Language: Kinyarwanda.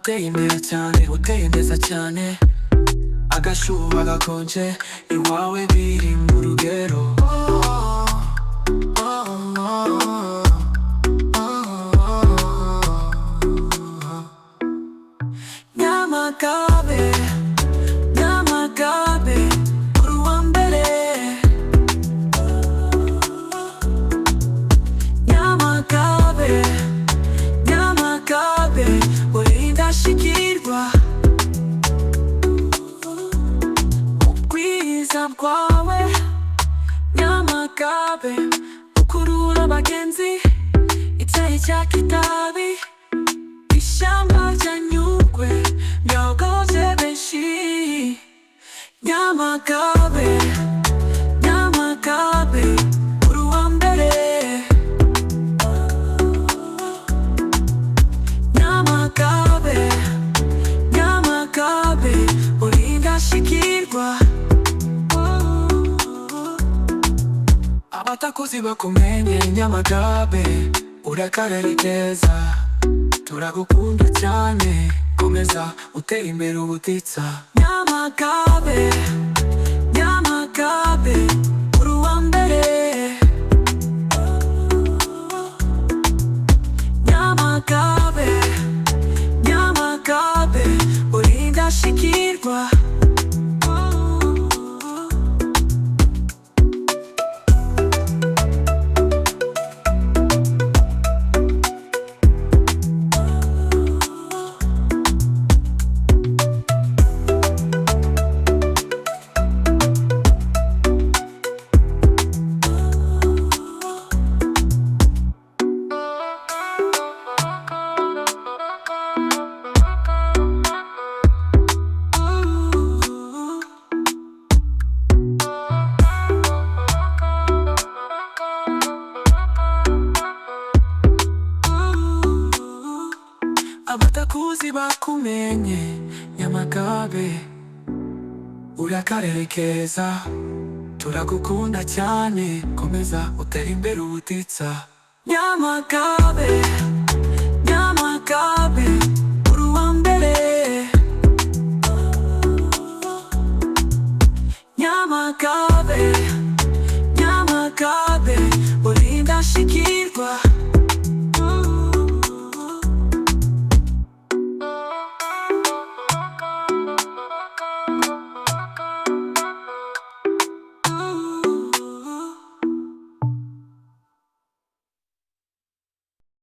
uteye imbere cyane, uteye neza cyane, agashuha gakonje iwawe biri mu rugero. Nyamagabe, Nyamagabe, uri uwa mbere. Nyamagabe, Nyamagabe, uri indashyikirwa. Ubwiza bwawe Nyamagabe ukurura abagenzi, icyayi cya Kitabi, ishyamba rya Nyungwe ryogoje benshi. Nyamagabe, Nyamagabe, uri uwa mbere. Nyamagabe, Nyamagabe, uri indashyikirwa. Abatakuzi bakumenye Nyamagabe, uri akarere keza, turagukunda cyane, komeza utere imbere ubutitsa. Nyamagabe, Nyamagabe, uri uwa mbere. Nyamagabe, Nyamagabe, uri indashyikirwa. Abatakuzi bakumenye Nyamagabe, uri akarere keza, turagukunda cyane, komeza utere imbere ubutitsa. Nyamagabe, Nyamagabe, uri uwa mbere. Nyamagabe.